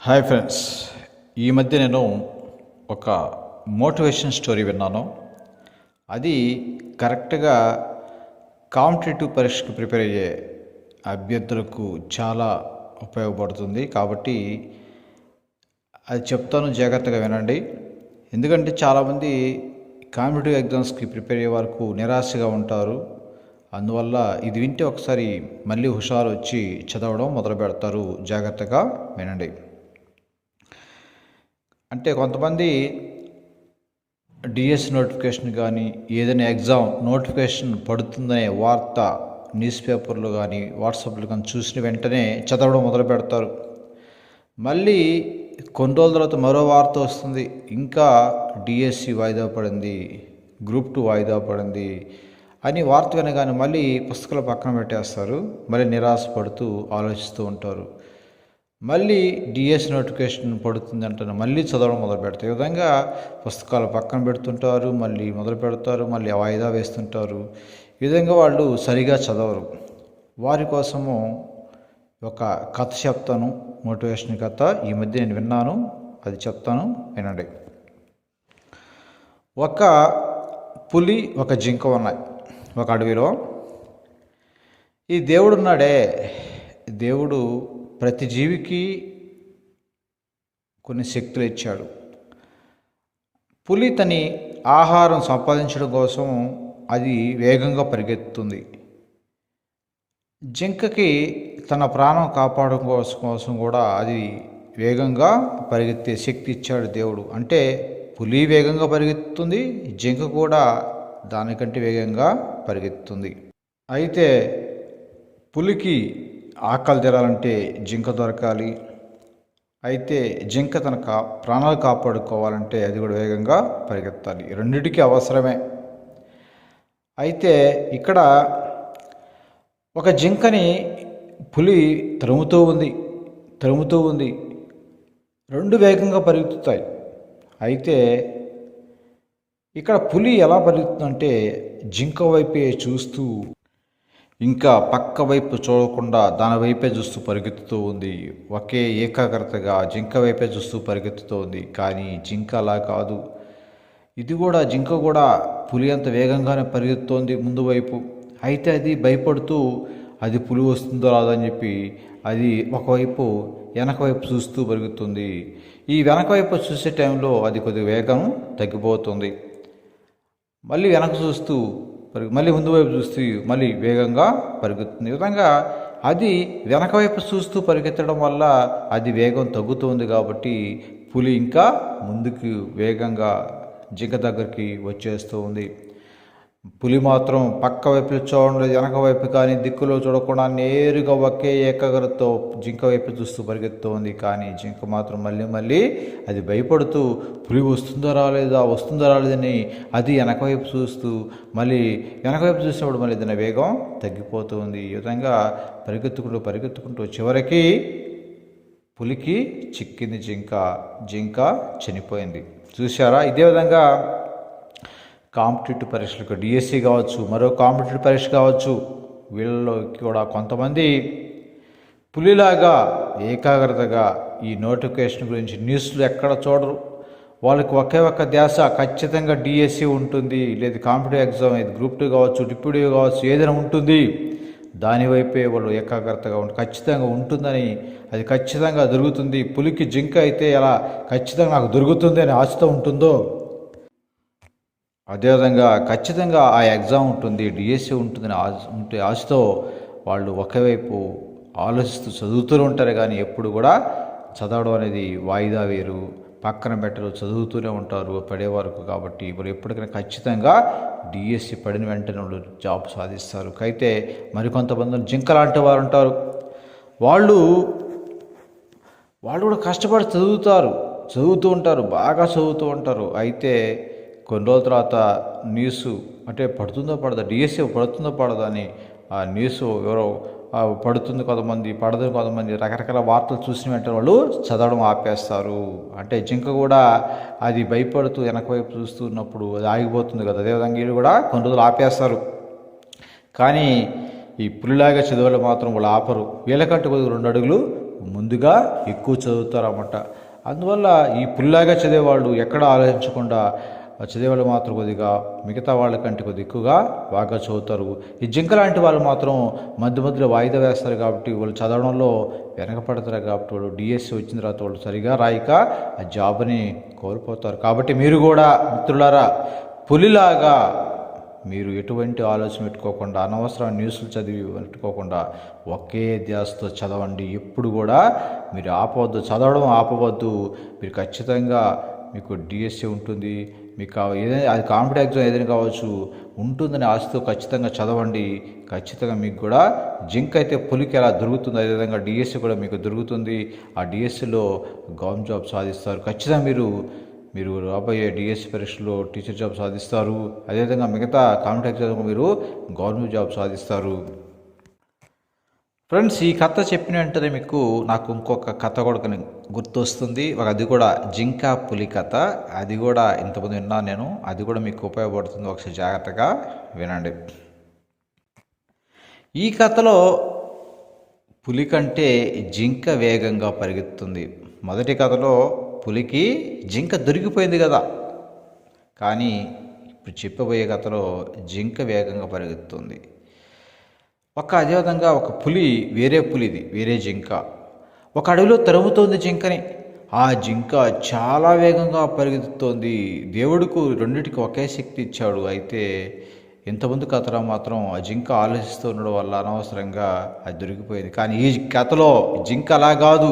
Hi friends, ఈ మధ్య నేను ఒక మోటివేషన్ స్టోరీ విన్నాను. అది కరెక్ట్గా కాంపిటేటివ్ పరీక్షకు ప్రిపేర్ అయ్యే అభ్యర్థులకు చాలా ఉపయోగపడుతుంది. కాబట్టి అది చెప్తాను, జాగ్రత్తగా వినండి. ఎందుకంటే చాలామంది కాంపిటేటివ్ ఎగ్జామ్స్కి ప్రిపేర్ అయ్యే వరకు నిరాశగా ఉంటారు. అందువల్ల ఇది వింటే ఒకసారి మళ్ళీ హుషారు వచ్చి చదవడం మొదలు పెడతారు. జాగ్రత్తగా వినండి. అంటే కొంతమంది డిఎస్ నోటిఫికేషన్ కానీ ఏదైనా ఎగ్జామ్ నోటిఫికేషన్ పడుతుందనే వార్త న్యూస్ పేపర్లు కానీ వాట్సాప్లు కానీ చూసిన వెంటనే చదవడం మొదలు పెడతారు. మళ్ళీ కొన్ని రోజుల తర్వాత మరో వార్త వస్తుంది, ఇంకా డిఎస్సి వాయిదా పడింది, గ్రూప్ 2 వాయిదా పడింది అని వార్త వినగానే మళ్ళీ పుస్తకాలు పక్కన పెట్టేస్తారు. మళ్ళీ నిరాశపడుతూ ఆలోచిస్తూ ఉంటారు. మళ్ళీ డిఎస్ నోటిఫికేషన్ పడుతుంది అంటారు, మళ్ళీ చదవడం మొదలు పెడతారు. ఈ విధంగా పుస్తకాలు పక్కన పెడుతుంటారు, మళ్ళీ మొదలు పెడతారు, మళ్ళీ వాయిదా వేస్తుంటారు. ఈ విధంగా వాళ్ళు సరిగా చదవరు. వారి కోసము ఒక కథ చెప్తాను, మోటివేషన్ కథ. ఈ మధ్య నేను విన్నాను, అది చెప్తాను, వినండి. ఒక పులి, ఒక జింక ఉన్నాయి ఒక అడవిలో. ఈ దేవుడు ఉన్నాడే, దేవుడు ప్రతి జీవికి కొన్ని శక్తులు ఇచ్చాడు. పులి తని ఆహారం సంపాదించడం కోసం అది వేగంగా పరిగెత్తుతుంది. జింకకి తన ప్రాణం కాపాడడం కోసం కూడా అది వేగంగా పరిగెత్తే శక్తి ఇచ్చాడు దేవుడు. అంటే పులి వేగంగా పరిగెత్తుతుంది, జింక కూడా దానికంటే వేగంగా పరిగెత్తుతుంది. అయితే పులికి ఆకలి తీరాలంటే జింక దొరకాలి. అయితే జింక తన ప్రాణాలు కాపాడుకోవాలంటే అది కూడా వేగంగా పరిగెత్తాలి. రెండిటికి అవసరమే. అయితే ఇక్కడ ఒక జింకని పులి తరుముతూ ఉంది. రెండు వేగంగా పరిగెత్తుతాయి. అయితే ఇక్కడ పులి ఎలా పరిగెత్తుందంటే జింక వైపే చూస్తూ, ఇంకా పక్క వైపు చూడకుండా దాని వైపే చూస్తూ పరిగెత్తుతూ ఉంది. ఒకే ఏకాగ్రతగా జింక వైపే చూస్తూ పరిగెత్తుతూ ఉంది. కానీ జింక అలా కాదు. జింక కూడా పులి అంత వేగంగానే పరిగెత్తుతోంది ముందు వైపు. అయితే అది భయపడుతూ, అది పులి వస్తుందో రాదని చెప్పి అది ఒకవైపు వెనక వైపు చూస్తూ పరిగెత్తుంది. ఈ వెనక వైపు చూసే టైంలో అది కొద్దిగా వేగం తగ్గిపోతుంది. మళ్ళీ వెనక చూస్తూ మళ్ళీ ముందు వైపు చూస్తూ మళ్ళీ వేగంగా పరిగెత్తుంది. ఈ విధంగా అది వెనక వైపు చూస్తూ పరిగెత్తడం వల్ల అది వేగం తగ్గుతుంది. కాబట్టి పులి ఇంకా ముందుకు వేగంగా జింక దగ్గరికి వచ్చేస్తూ ఉంది. పులి మాత్రం పక్క వైపు చూడండి, వెనక వైపు కానీ దిక్కులో చూడకుండా నేరుగా ఒకే ఏకాగ్రతతో జింక వైపు చూస్తూ పరిగెత్తూ ఉంది. కానీ జింక మాత్రం మళ్ళీ అది భయపడుతూ పులి వస్తుందా రాలేదని అది వెనక వైపు చూస్తూ మళ్ళీ వెనక వైపు చూసినప్పుడు మళ్ళీ దాని వేగం తగ్గిపోతూ ఉంది. ఈ విధంగా పరిగెత్తుకుంటూ చివరికి పులికి చిక్కింది జింక చనిపోయింది. చూసారా? ఇదే విధంగా కాంపిటేటివ్ పరీక్షలకు డిఎస్సి కావచ్చు, మరో కాంపిటేటివ్ పరీక్ష కావచ్చు, వీళ్ళలో కూడా కొంతమంది పులిలాగా ఏకాగ్రతగా ఈ నోటిఫికేషన్ గురించి న్యూస్లు ఎక్కడ చూడరు. వాళ్ళకి ఒకే ఒక్క ధ్యాస, ఖచ్చితంగా డిఎస్సి ఉంటుంది, లేదు కాంపిటేటివ్ ఎగ్జామ్, ఇది గ్రూప్ 2 కావచ్చు, డిప్యూటీ కావచ్చు, ఏదైనా ఉంటుంది, దానివైపే వాళ్ళు ఏకాగ్రతగా ఖచ్చితంగా ఉంటుందని, అది ఖచ్చితంగా దొరుకుతుంది. పులికి జింక అయితే ఎలా ఖచ్చితంగా నాకు దొరుకుతుంది అని ఆశతో ఉంటుందో, అదేవిధంగా ఖచ్చితంగా ఆ ఎగ్జామ్ ఉంటుంది, డిఎస్సి ఉంటుందని ఆశతో వాళ్ళు ఒకవైపు ఆలోచిస్తూ చదువుతూనే ఉంటారు. కానీ ఎప్పుడు కూడా చదవడం అనేది వాయిదా వేరు, పక్కన పెట్టరు, చదువుతూనే ఉంటారు పడే వరకు. కాబట్టి ఇప్పుడు ఎప్పటికైనా ఖచ్చితంగా డిఎస్సి పడిన వెంటనే వాళ్ళు జాబ్ సాధిస్తారు. అయితే మరికొంతమంది జింక లాంటి వారు ఉంటారు. వాళ్ళు కూడా కష్టపడి చదువుతూ ఉంటారు, బాగా చదువుతూ ఉంటారు. అయితే కొన్ని రోజుల తర్వాత న్యూస్ అంటే పడుతుందో పడదా, డిఎస్సి పడుతుందో పడదా అని ఆ న్యూస్ ఎవరో పడుతుంది కొంతమంది, పడదు కొంతమంది, రకరకాల వార్తలు చూసిన వెంటనే వాళ్ళు చదవడం ఆపేస్తారు. అంటే జింక కూడా అది భయపడుతూ వెనక వైపు చూస్తున్నప్పుడు అది ఆగిపోతుంది కదా. అదేవిధంగా వీళ్ళు కూడా కొన్ని రోజులు ఆపేస్తారు. కానీ ఈ పులిలాగా చదివేళ్ళు మాత్రం వాళ్ళు ఆపరు. వీళ్ళకంటే కొద్దిగా 2 అడుగులు ముందుగా ఎక్కువ చదువుతారన్నమాట. అందువల్ల ఈ పుల్లాగా చదివేవాళ్ళు ఎక్కడ ఆలోచించకుండా చదివేవాళ్ళు మాత్రం కొద్దిగా మిగతా వాళ్ళకంటే కొద్దిగా ఎక్కువగా బాగా చదువుతారు. ఈ జింక లాంటి వాళ్ళు మాత్రం మధ్య మధ్యలో వాయిదా వేస్తారు కాబట్టి వాళ్ళు చదవడంలో వెనకపడతారు కాబట్టి వాళ్ళు డిఎస్సి వచ్చిన తర్వాత వాళ్ళు సరిగా రాయక ఆ జాబ్ని కోల్పోతారు. కాబట్టి మీరు కూడా మిత్రులారా పులిలాగా మీరు ఎటువంటి ఆలోచన పెట్టుకోకుండా అనవసరమైన న్యూస్లు చదివి పెట్టుకోకుండా ఒకే ధ్యాసతో చదవండి. ఎప్పుడు కూడా మీరు ఆపవద్దు, చదవడం ఆపవద్దు. మీరు ఖచ్చితంగా మీకు డిఎస్సి ఉంటుంది, మీకు ఏదైనా అది కాంపిటేటివ్ ఎగ్జామ్ ఏదైనా కావచ్చు ఉంటుందని ఆశతో ఖచ్చితంగా చదవండి. ఖచ్చితంగా మీకు కూడా జింక్ అయితే పులికి ఎలా దొరుకుతుంది అదేవిధంగా డిఎస్సి కూడా మీకు దొరుకుతుంది. ఆ డిఎస్సిలో గవర్నమెంట్ జాబ్ సాధిస్తారు. ఖచ్చితంగా మీరు రాబోయే డిఎస్సి పరీక్షలో టీచర్ జాబ్ సాధిస్తారు. అదేవిధంగా మిగతా కాంపిటేటివ్ ఎగ్జామ్ మీరు గవర్నమెంట్ జాబ్ సాధిస్తారు. ఫ్రెండ్స్, ఈ కథ చెప్పిన వెంటనే మీకు నాకు ఇంకొక కథ కూడా గుర్తొస్తుంది. అది కూడా జింక పులి కథ. అది కూడా ఇంతకుముందు విన్నాను నేను. అది కూడా మీకు ఉపయోగపడుతుంది. ఒకసారి జాగ్రత్తగా వినండి. ఈ కథలో పులి కంటే జింక వేగంగా పరిగెత్తుంది. మొదటి కథలో పులికి జింక దొరికిపోయింది కదా, కానీ ఇప్పుడు చెప్పబోయే కథలో జింక వేగంగా పరిగెత్తుంది. అదేవిధంగా ఒక పులి, వేరే జింక ఒక అడవిలో తరుముతోంది జింకని. ఆ జింక చాలా వేగంగా పరిగెత్తుతోంది. దేవుడికి రెండింటికి ఒకే శక్తి ఇచ్చాడు. అయితే ఇంతకుముందు కథలో మాత్రం ఆ జింక ఆలోచిస్తూ ఉండడం వల్ల అనవసరంగా అది దొరికిపోయింది. కానీ ఈ కథలో జింక అలా కాదు.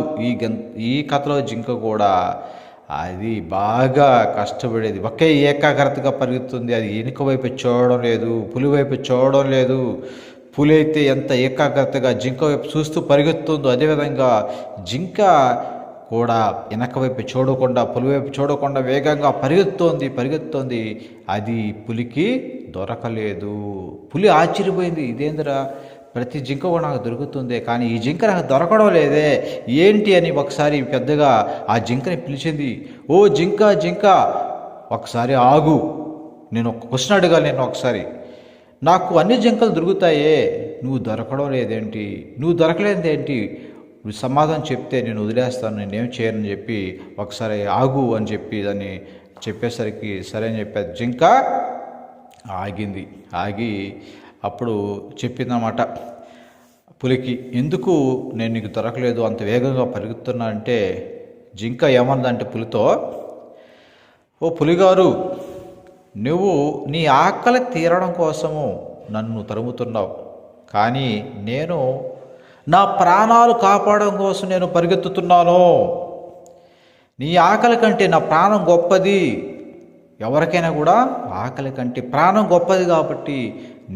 ఈ కథలో జింక కూడా అది బాగా కష్టపడేది, ఒకే ఏకాగ్రతగా పరిగెత్తుంది. అది వెనుక వైపు చూడడం లేదు, పులి వైపు చూడడం లేదు. పులి అయితే ఎంత ఏకాగ్రతగా జింక వైపు చూస్తూ పరిగెత్తుందో అదేవిధంగా జింక కూడా వెనక వైపు చూడకుండా, పులి వైపు చూడకుండా వేగంగా పరిగెత్తుతోంది. అది పులికి దొరకలేదు. పులి ఆశ్చర్యపోయింది, ఇదేందిరా ప్రతి జింక కూడా నాకు దొరుకుతుంది, కానీ ఈ జింక నాకు దొరకడం లేదే ఏంటి అని ఒకసారి పెద్దగా ఆ జింకని పిలిచింది. ఓ జింక, ఒకసారి ఆగు, నేను ఒక క్వశ్చన్ అడగాలి. నేను ఒకసారి, నాకు అన్ని జింకలు దొరుకుతాయే, నువ్వు దొరకడం లేదేంటి? నువ్వు దొరకలేదేంటి? నువ్వు సమాధానం చెప్తే నేను వదిలేస్తాను, నేనేం చేయనని చెప్పి ఒకసారి ఆగు అని చెప్పి దాన్ని చెప్పేసరికి సరే అని చెప్పేది. జింక ఆగి అప్పుడు చెప్పిందన్నమాట పులికి, ఎందుకు నేను నీకు దొరకలేదు, అంత వేగంగా పరిగెత్తున్నా అంటే జింక ఏమన్నదంటే పులితో, ఓ పులిగారు, నువ్వు నీ ఆకలి తీరడం కోసము నన్ను తరుముతున్నావు, కానీ నేను నా ప్రాణాలు కాపాడడం కోసం నేను పరిగెత్తుతున్నాను. నీ ఆకలి కంటే నా ప్రాణం గొప్పది. ఎవరికైనా కూడా ఆకలి కంటే ప్రాణం గొప్పది కాబట్టి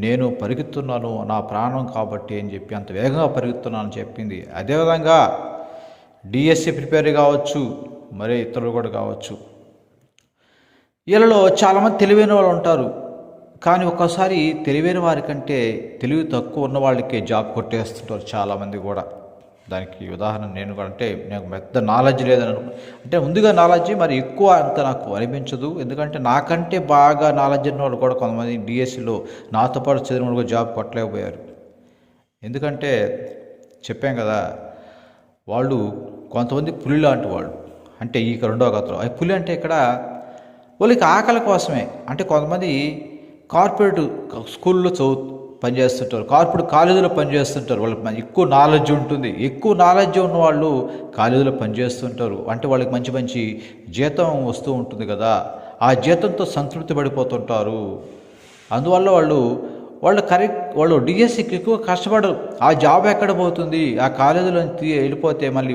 నేను పరిగెత్తున్నాను, నా ప్రాణం కాబట్టి అని చెప్పి అంత వేగంగా పరిగెత్తున్నాను అని చెప్పింది. అదేవిధంగా డిఎస్సి ప్రిపేర్ కావచ్చు, మరి ఇతరులు కూడా కావచ్చు, వీళ్ళలో చాలామంది తెలివైన వాళ్ళు ఉంటారు. కానీ ఒక్కసారి తెలివైన వారికంటే తెలివి తక్కువ ఉన్న వాళ్ళకే జాబ్ కొట్టేస్తుంటారు చాలామంది కూడా. దానికి ఉదాహరణ నేను కూడా, అంటే నాకు పెద్ద నాలెడ్జ్ లేదని అంటే ముందుగా నాలెడ్జ్ మరి ఎక్కువ అంత నాకు అనిపించదు. ఎందుకంటే నాకంటే బాగా నాలెడ్జ్ ఉన్న వాళ్ళు కూడా కొంతమంది డిఎస్సిలో నాతో పాటు చదివిన వాళ్ళు కూడా జాబ్ కొట్టలేకపోయారు. ఎందుకంటే చెప్పాం కదా, వాళ్ళు కొంతమంది పులి లాంటి వాళ్ళు. అంటే ఈ రెండవ కథలో అవి పులి అంటే ఇక్కడ వాళ్ళకి ఆకలి కోసమే. అంటే కొంతమంది కార్పొరేట్ స్కూల్లో పనిచేస్తుంటారు, కార్పొరేట్ కాలేజీలో పనిచేస్తుంటారు. వాళ్ళకి ఎక్కువ నాలెడ్జ్ ఉంటుంది. ఎక్కువ నాలెడ్జ్ ఉన్న వాళ్ళు కాలేజీలో పనిచేస్తుంటారు. అంటే వాళ్ళకి మంచి మంచి జీతం వస్తూ ఉంటుంది కదా, ఆ జీతంతో సంతృప్తి పడిపోతుంటారు. అందువల్ల వాళ్ళు డిఎస్సికి ఎక్కువ కష్టపడరు. ఆ జాబ్ ఎక్కడ పోతుంది, ఆ కాలేజీలో వెళ్ళిపోతే మళ్ళీ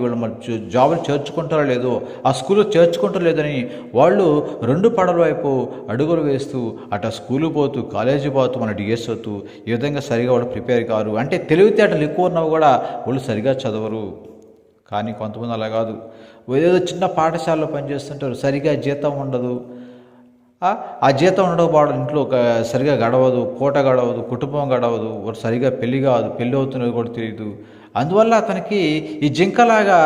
జాబులు చేర్చుకుంటారో లేదో, ఆ స్కూల్లో చేర్చుకుంటారో లేదని వాళ్ళు రెండు పడల వైపు అడుగులు వేస్తూ అటు స్కూలు పోతూ కాలేజీ పోతూ మన డిఎస్సి అవుతూ ఈ విధంగా సరిగా వాళ్ళు ప్రిపేర్ కారు. అంటే తెలివితేటలు ఎక్కువ ఉన్నవి కూడా వాళ్ళు సరిగా చదవరు. కానీ కొంతమంది అలా కాదు, ఏదో చిన్న పాఠశాలలో పనిచేస్తుంటారు, సరిగా జీతం ఉండదు. ఆ జీతం ఉండకపోవడం ఇంట్లో సరిగా గడవదు, పూట గడవదు, కుటుంబం గడవదు, సరిగా పెళ్లి కాదు, పెళ్ళి అవుతున్నది కూడా తెలియదు. అందువల్ల అతనికి ఈ జింకలాగా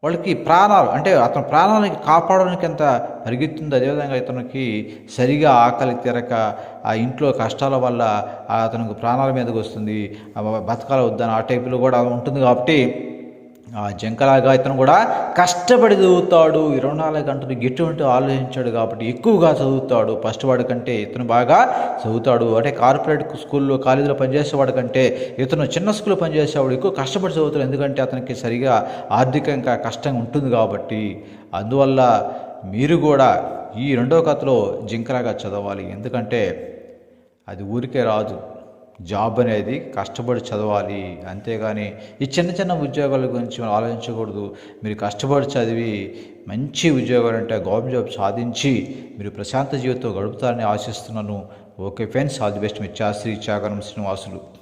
వాళ్ళకి ప్రాణాలు, అంటే అతని ప్రాణాలకి కాపాడడానికి ఎంత పరిగెత్తుంది. అదేవిధంగా ఇతనికి సరిగా ఆకలి తీరక ఆ ఇంట్లో కష్టాల వల్ల అతనికి ప్రాణాల మీదకి వస్తుంది, బతకాల వద్దని ఆ టైపులో కూడా ఉంటుంది. కాబట్టి ఆ జింకలాగా ఇతను కూడా కష్టపడి చదువుతాడు, 24 గంటలు ఎటువంటి ఆలోచించాడు కాబట్టి ఎక్కువగా చదువుతాడు. ఫస్ట్ వాడి కంటే ఇతను బాగా చదువుతాడు. అంటే కార్పొరేట్ స్కూల్లో కాలేజీలో పనిచేసేవాడి కంటే ఇతను చిన్న స్కూల్లో పనిచేసేవాడు ఎక్కువ కష్టపడి చదువుతాడు. ఎందుకంటే అతనికి సరిగా ఆర్థికంగా కష్టంగా ఉంటుంది కాబట్టి. అందువల్ల మీరు కూడా ఈ రెండవ కథలో జింకలాగా చదవాలి. ఎందుకంటే అది ఊరికే రాదు. జాబ్ అనేది కష్టపడి చదవాలి. అంతేగాని ఈ చిన్న చిన్న ఉద్యోగాల గురించి మనం ఆలోచించకూడదు. మీరు కష్టపడి చదివి మంచి ఉద్యోగాలు అంటే గవర్నమెంట్ జాబ్ సాధించి మీరు ప్రశాంత జీవితం గడుపుతారని ఆశిస్తున్నాను. Okay friends, all the best. మీ శాస్త్రి చాగరం శ్రీనివాసులు.